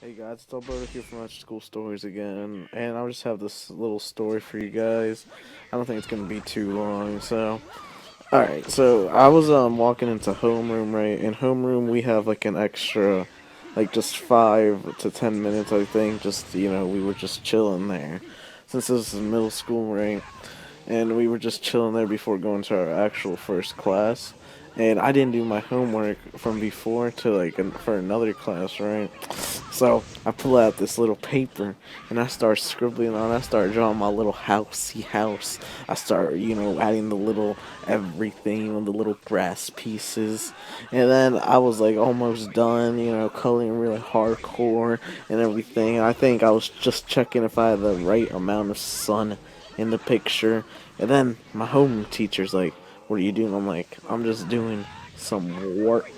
Hey guys, it's Alberto here from After School Stories again, and I just have this little story for you guys. I don't think it's gonna be too long, so. Alright, so I was walking into homeroom, right? In homeroom we have like an extra, like just 5 to 10 minutes, I think. Just we were just chilling there, since this is middle school, right? And we were just chilling there before going to our actual first class. And I didn't do my homework from before to for another class, right? So I pull out this little paper and I start scribbling on. I start drawing my little housey house. I start, adding the little everything on the little grass pieces. And then I was like almost done, coloring really hardcore and everything. I think I was just checking if I had the right amount of sun in the picture. And then my home teacher's like, "What are you doing?" I'm like, "I'm just doing some work."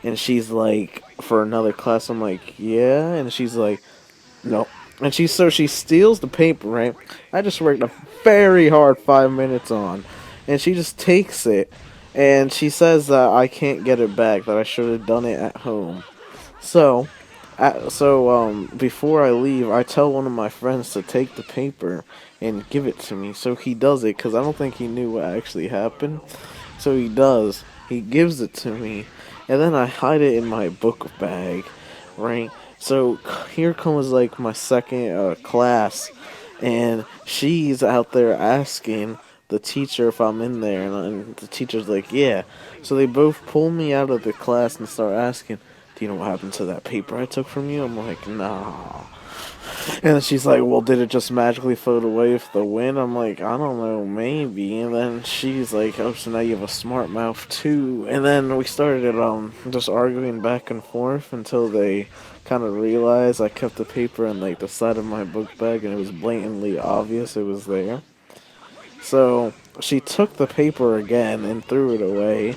And she's like, "For another class?" I'm like, "Yeah." And she's like, "No." And she steals the paper, right? I just worked a very hard 5 minutes on. And she just takes it. And she says that I can't get it back, that I should have done it at home. So, before I leave, I tell one of my friends to take the paper and give it to me. So he does it because I don't think he knew what actually happened. So he does. He gives it to me, and then I hide it in my book bag, right? So here comes like my second class, and she's out there asking the teacher if I'm in there, and the teacher's like, "Yeah." So they both pull me out of the class and start asking, "Do you know what happened to that paper I took from you?" I'm like, "Nah." And then she's like, "Well, did it just magically float away with the wind?" I'm like, "I don't know, maybe." And then she's like, "Oh, so now you have a smart mouth too." And then we started just arguing back and forth until they kind of realized I kept the paper in like the side of my book bag, and it was blatantly obvious it was there. So she took the paper again and threw it away.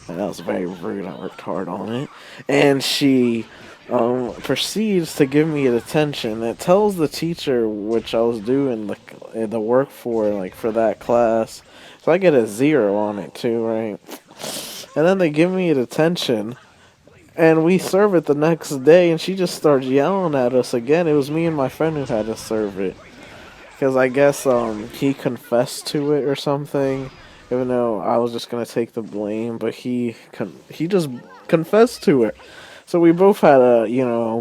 And that was very rude. I worked hard on it. And she proceeds to give me attention. It tells the teacher which I was doing the work for, like for that class. So I get a 0 on it too, right? And then they give me attention. And we serve it the next day, and she just starts yelling at us again. It was me and my friend who had to serve it. Because I guess he confessed to it or something, even though I was just gonna take the blame. But he just confessed to it. So we both had a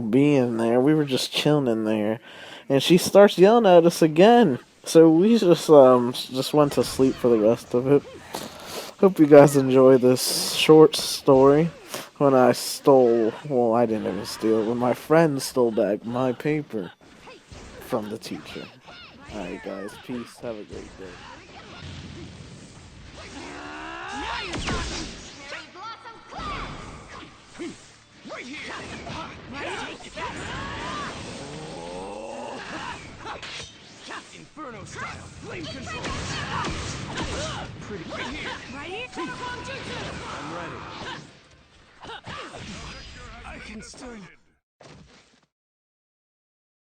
be in there. We were just chilling in there, and she starts yelling at us again. So we just went to sleep for the rest of it. Hope you guys enjoy this short story. When I stole, well, I didn't even steal it. When my friend stole back my paper from the teacher. Alright guys, peace, have a great day. Inferno style, flame control. Pretty right here. I'm ready. I can still